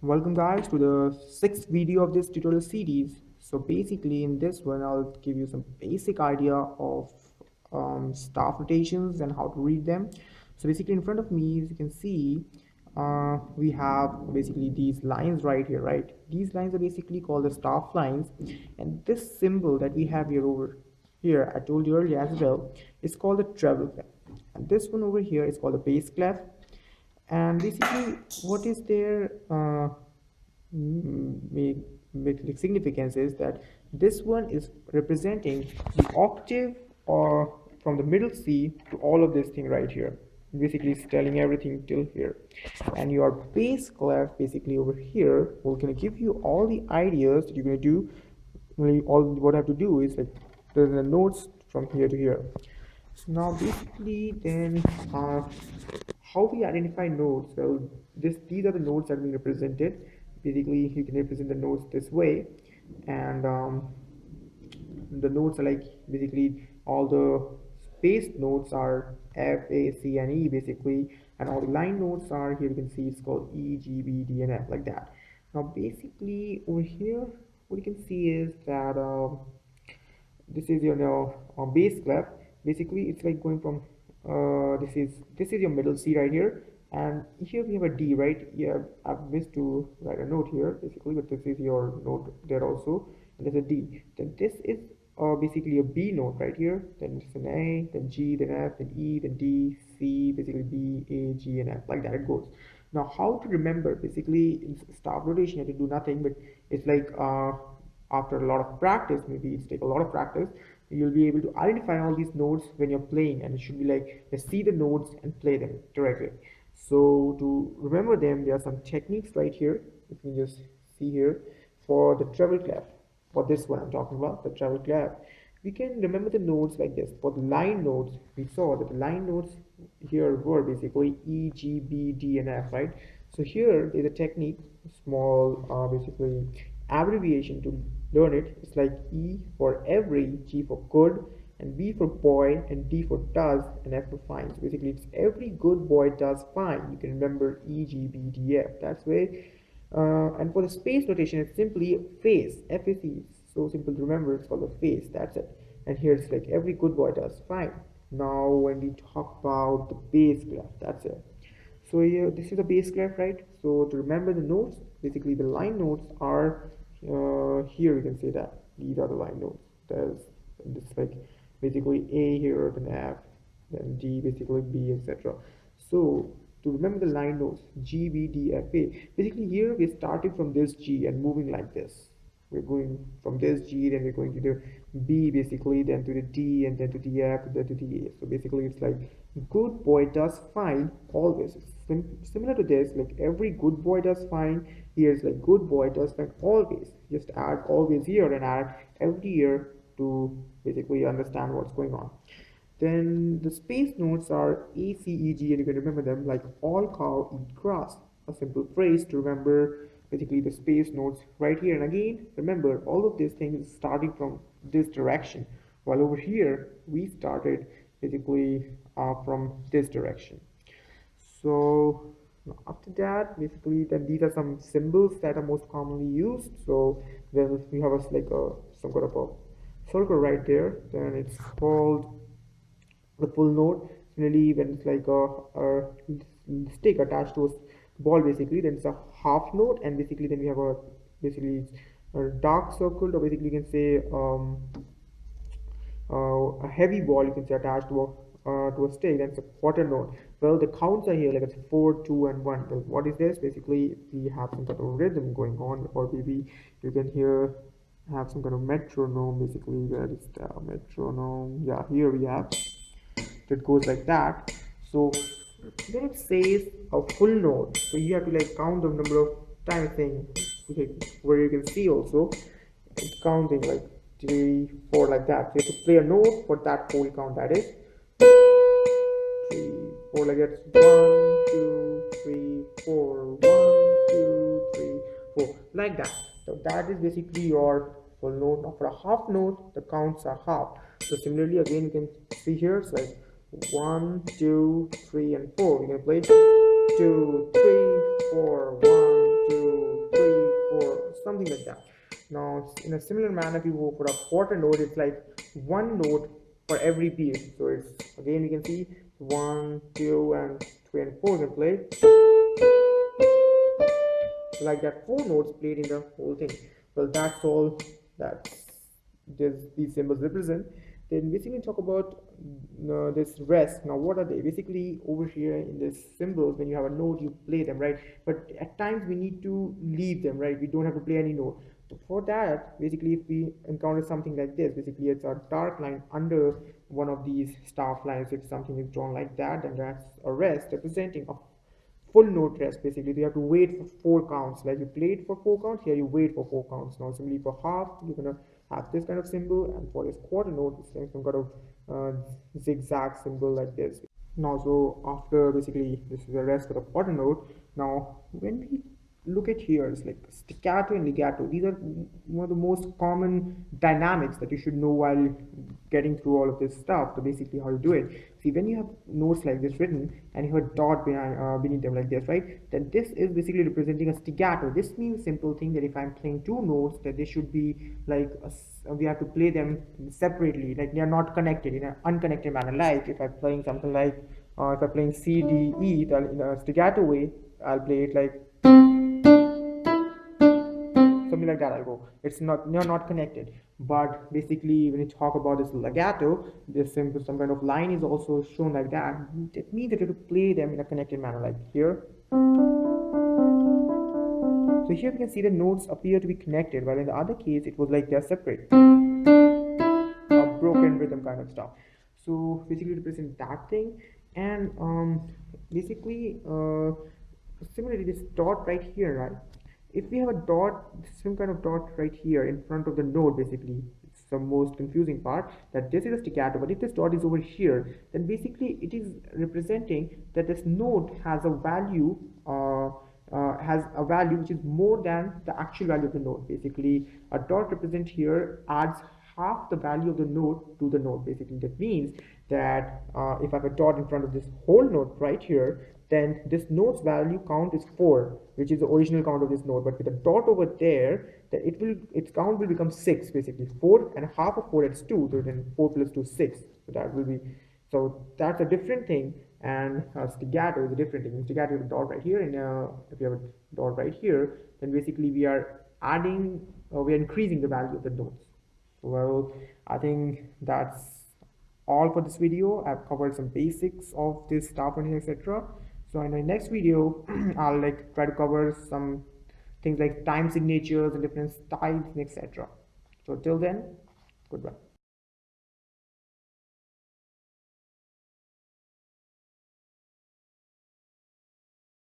Welcome guys to the sixth video of this tutorial series. So basically in this one I'll give you some basic idea of staff notations and how to read them. So basically in front of me, as you can see, we have basically these lines right here, right? These lines are basically called the staff lines, and this symbol that we have here over here, I told you earlier as well, is called the treble clef, and this one over here is called the bass clef. And basically what is their significance is that this one is representing the octave or from the middle C to all of this thing right here. Basically it's telling everything till here, and your bass clef basically over here will gonna give you all the ideas that you're gonna do. Really all what I have to do is like there's the notes from here to here. So now basically then how we identify nodes? Well, these are the nodes that we represented. Basically you can represent the nodes this way, and the nodes are like basically all the spaced nodes are F, A, C, and E basically, and all the line nodes are here. You can see it's called E, G, B, D, and F, like that. Now basically over here what you can see is that this is your bass clef. Basically it's like going from this is your middle C right here, and here we have a D, right? Yeah, I've missed to write a note here basically, but this is your note there also, and there's a D. Then this is basically a B note right here, then it's an A, then G, then F, then E, then D, C, basically B, A, G, and F, like that it goes. Now how to remember? Basically in staff notation you have to do nothing, but it's like after a lot of practice, maybe it's take a lot of practice, you'll be able to identify all these notes when you're playing, and it should be like just see the notes and play them directly. So to remember them, there are some techniques right here. You can just see here for the treble clef. For this one I'm talking about, the treble clef, we can remember the notes like this. For the line notes, we saw that the line notes here were basically E, G, B, D, and F, right? So here there's a technique, small basically abbreviation to learn it. It's like E for every, G for good, and B for boy, and D for does, and F for fine. So basically it's every good boy does fine. You can remember E, G, B, D, F. That's way. And for the space notation, it's simply face, FAC. So simple to remember, it's called the face. That's it. And here it's like every good boy does fine. Now when we talk about the bass clef, that's it. So here this is a bass clef, right? So to remember the notes, basically the line notes are here. You can say that these are the line notes. There's this like basically A here, then F, then D, basically B, etc. So to remember the line notes G, B, D, F, A, basically here we're starting from this G and moving like this. We're going from this G, then we're going to the B basically, then to the D, and then to the F, then to the A. So basically it's like good boy does fine always. Similar to this, like every good boy does fine. Here's like good boy does fine always. Just add always here and add every year to basically understand what's going on. Then the space notes are A, C, E, G, and you can remember them like all cow eat grass. A simple phrase to remember basically the space notes right here. And again, remember all of these things starting from this direction, while over here we started basically from this direction. So after that, basically, then these are some symbols that are most commonly used. So then we have like a some kind of a circle right there, then it's called the full note. Similarly, when it's like a stick attached to a ball basically, then it's a half note, and basically then we have a basically a dark circle, or basically you can say a heavy ball, you can say, attached to a stick, that's a quarter note. Well, the counts are here like it's 4, 2, and 1. Well, what is this? Basically we have some kind of rhythm going on, or maybe you can hear have some kind of metronome. Basically, where is the metronome? Yeah, here we have it goes like that. So then it says a full note, so you have to like count the number of times thing, okay, where you can see also it's counting like 3, 4, like that. So you have to play a note for that whole count, that is 3, 4, like that. 1, 2, 3, 4, 1, 2, 3, 4, like that. So that is basically your full note. Now for a half note, the counts are half. So similarly again you can see here, it's like 1, 2, 3, and 4. We're gonna play 2, 3, 4, 1, 2, something like that. Now in a similar manner, if you go for a quarter note, it's like one note for every beat. So it's, again, you can see 1, 2, and 3 and 4 can play like that, 4 notes played in the whole thing. Well, that's all that these symbols represent. Then basically talk about this rest. Now what are they? Basically over here in this symbols, when you have a note, you play them, right? But at times we need to leave them, right? We don't have to play any note. So for that, basically, if we encounter something like this, basically it's a dark line under one of these staff lines. If something is drawn like that, then that's a rest representing a full note rest. Basically you have to wait for 4 counts, like you played for 4 counts, here you wait for 4 counts. Now similarly for half, you're gonna have this kind of symbol, and for this quarter note, it's some kind of zigzag symbol like this. Now so after basically this is the rest for the quarter note. Now when we look at here, it's like staccato and legato. These are one of the most common dynamics that you should know while getting through all of this stuff. So basically how you do it, see, when you have notes like this written and you have a dot beneath them like this, right, then this is basically representing a staccato. This means simple thing that if I'm playing 2 notes, that they should be like we have to play them separately, like they are not connected in an unconnected manner. Like if I'm playing something like if I'm playing C, D, E, then in a staccato way, I'll play it like something like that. I'll go, it's not, they're not connected. But basically when you talk about this legato, this some kind of line is also shown like that. It means that you have to play them in a connected manner, like here. So here we can see the notes appear to be connected, while in the other case it was like they're separate, a broken rhythm kind of stuff. So basically represent that thing. And basically similarly this dot right here, right, if we have a dot, some kind of dot right here in front of the note, basically it's the most confusing part, that this is a staccato, but if this dot is over here, then basically it is representing that this note has a value which is more than the actual value of the note. Basically a dot represent here adds half the value of the note to the note. Basically that means that if I have a dot in front of this whole note right here, then this note's value count is 4, which is the original count of this note. But with a dot over there, then its count will become 6. Basically 4 and half of 4, it's 2, so then 4 plus 2 is 6. So that will be, so that's a different thing. And staccato is a different thing. Staccato is a dot right here, and if you have a dot right here, then basically we are adding, we are increasing the value of the notes. Well, I think that's all for this video. I've covered some basics of this staff learning, etc. So in the next video I'll like try to cover some things like time signatures and different styles, etc. So till then, goodbye.